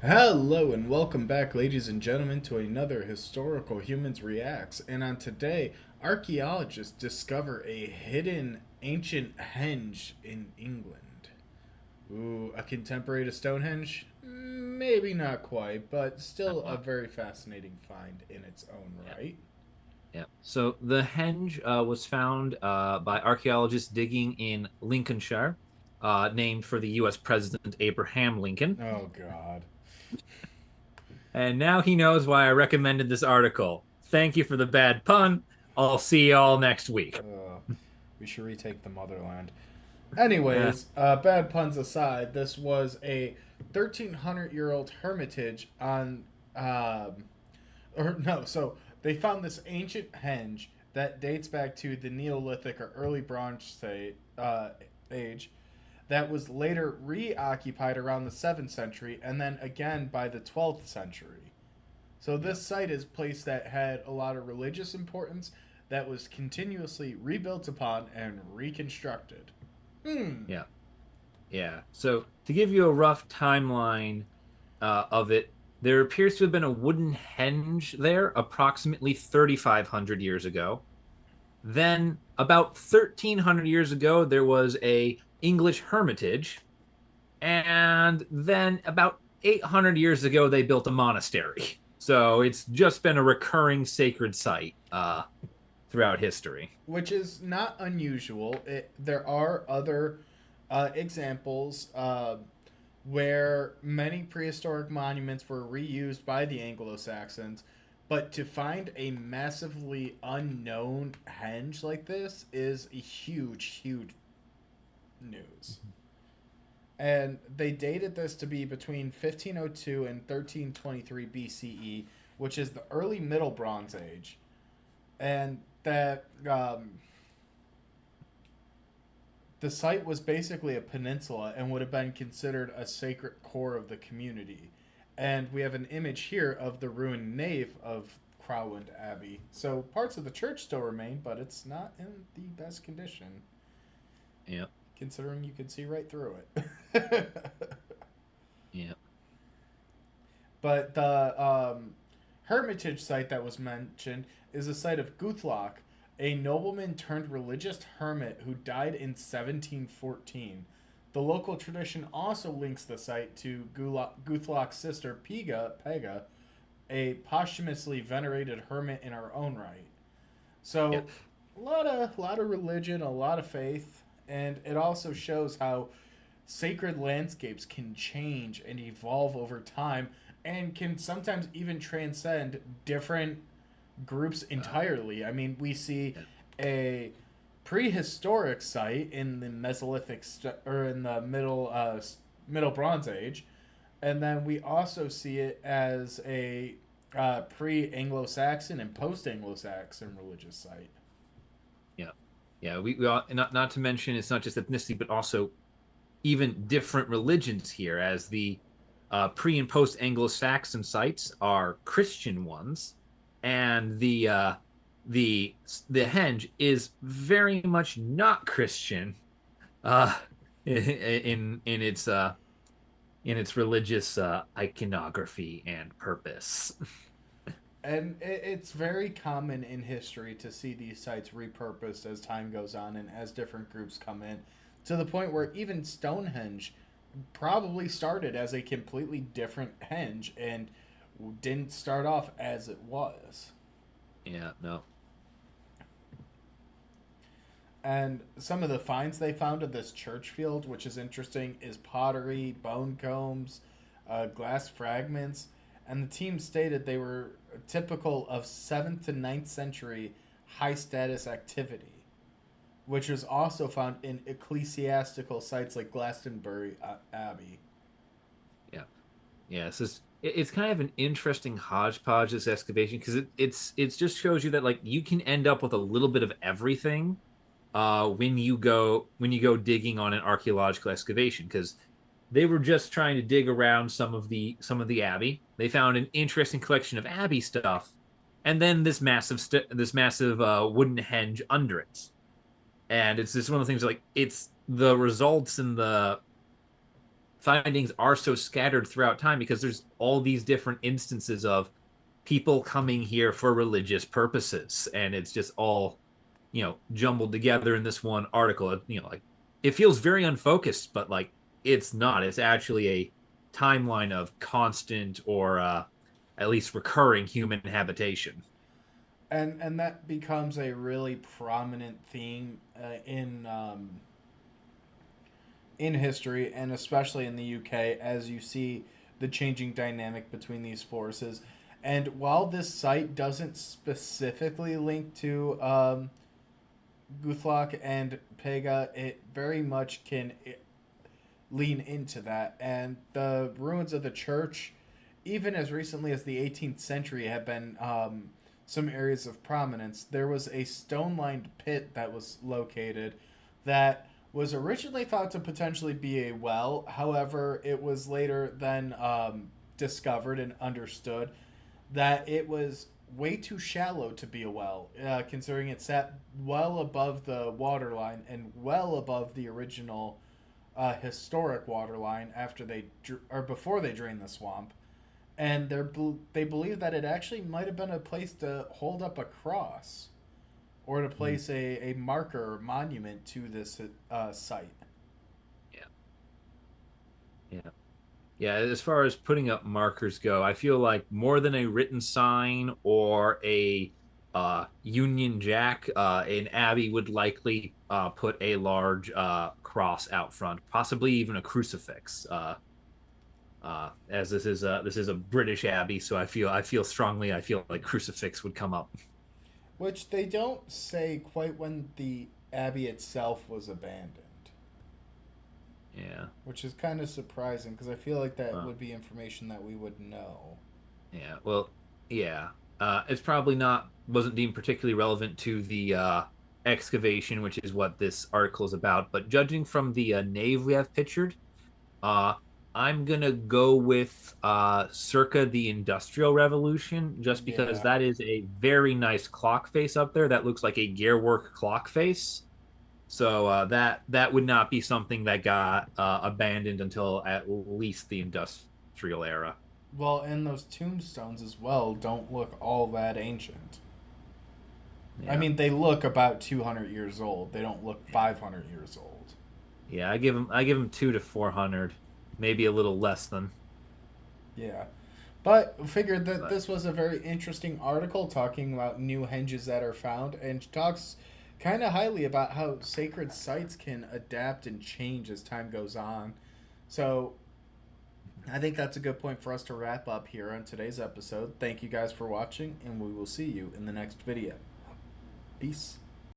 Hello and welcome back, ladies and gentlemen, to another Historical Humans Reacts. And on today, archaeologists discover a hidden ancient henge in England. Ooh, a contemporary to Stonehenge? Maybe not quite, but Not still a quite. very fascinating find in its own Yeah, right. yeah. So the henge was found by archaeologists digging in Lincolnshire, named for the U.S. President Abraham Lincoln. Oh, God. And now he knows why I recommended this article. Thank you for the bad pun. I'll see y'all next week. We should retake the motherland. Eh, Anyways, bad puns aside, this was a 1,300-year-old hermitage on or no, so they found this ancient henge that dates back to the Neolithic or early Bronze age that was later reoccupied around the 7th century and then again by the 12th century. So yeah, this site is a place that had a lot of religious importance that was continuously rebuilt upon and reconstructed. Hmm. yeah, yeah. So to give you a rough timeline of it, there appears to have been a wooden henge there approximately 3,500 years ago. Then, about 1,300 years ago, there was a English hermitage, and then about 800 years ago, they built a monastery. So it's just been a recurring sacred site throughout history. Which is not unusual. There are other examples where many prehistoric monuments were reused by the Anglo Saxons, but to find a massively unknown henge like this is a huge, huge news. And they dated this to be between 1502 and 1323 BCE, which is the early Middle Bronze Age. And that the site was basically a peninsula and would have been considered a sacred core of the community. And we have an image here of the ruined nave of Crowland Abbey. So parts of the church still remain, but it's not in the best condition, Yeah, considering you can see right through it. yeah, But the hermitage site that was mentioned is the site of Guthlach, a nobleman turned religious hermit who died in 1714. The local tradition also links the site to Guthlach's sister Pega, a posthumously venerated hermit in her own right. yeah, So, a lot of religion, a lot of faith, and it also shows how sacred landscapes can change and evolve over time and can sometimes even transcend different groups uh, entirely. I mean, we see yeah, a prehistoric site in the or in the Middle Bronze Age, and then we also see it as a pre-Anglo-Saxon and post-Anglo-Saxon religious site. yeah. Yeah, we not to mention it's not just ethnicity, but also even different religions here, as the pre and post Anglo-Saxon sites are Christian ones, and the the henge is very much not Christian uh, in its religious iconography and purpose. And it's very common in history to see these sites repurposed as time goes on and as different groups come in, to the point where even Stonehenge probably started as a completely different henge and didn't start off as it was. Yeah, no, And some of the finds they found at this church field, which is interesting, is pottery, bone combs, glass fragments, and the team stated they were typical of 7th to 9th century high status activity, which was also found in ecclesiastical sites like Glastonbury Abbey. yeah, yeah. It's kind of an interesting hodgepodge, this excavation, because it's just shows you that like you can end up with a little bit of everything when you go digging on an archaeological excavation, because they were just trying to dig around some of the abbey. They found an interesting collection of abbey stuff, and then this massive wooden henge under it. And it's just one of the things like it's the results and findings are so scattered throughout time because there's all these different instances of people coming here for religious purposes, and it's just all jumbled together in this one article. Like it feels very unfocused, but like it's not. It's actually a timeline of constant or at least recurring human habitation. And that becomes a really prominent theme in history, and especially in the UK, as you see the changing dynamic between these forces. And while this site doesn't specifically link to Guthlok and Pega, it very much can lean into that. And the ruins of the church, even as recently as the 18th century, have been some areas of prominence. There was a stone lined pit that was located that was originally thought to potentially be a well. However, it was later then discovered and understood that it was way too shallow to be a well, considering it sat well above the water line and well above the original historic water line after or before they drained the swamp. And they believe that it actually might have been a place to hold up a cross or to Mm, place a marker or monument to this site. yeah, yeah. Yeah, as far as putting up markers go, I feel like more than a written sign or a Union Jack, an abbey would likely put a large cross out front, possibly even a crucifix. As this is a British abbey, so I feel strongly. I feel like crucifix would come up. Which they don't say quite when the abbey itself was abandoned. Yeah. Which is kind of surprising because I feel like that Well, would be information that we would know. yeah. Well, yeah. It's probably not wasn't deemed particularly relevant to the excavation, which is what this article is about. But judging from the nave we have pictured, uh, I'm gonna go with circa the Industrial Revolution, just because Yeah. that is a very nice clock face up there. That looks like a gearwork clock face. So that would not be something that got abandoned until at least the Industrial era. Well, and those tombstones as well don't look all that ancient. I Yeah. mean, they look about 200 years old. They don't look 500 years old. Yeah, I give him 2 to 400, maybe a little less than. Yeah. But figured that But this was a very interesting article talking about new henges that are found and talks kind of highly about how sacred sites can adapt and change as time goes on. So I think that's a good point for us to wrap up here on today's episode. Thank you guys for watching, and we will see you in the next video. Peace.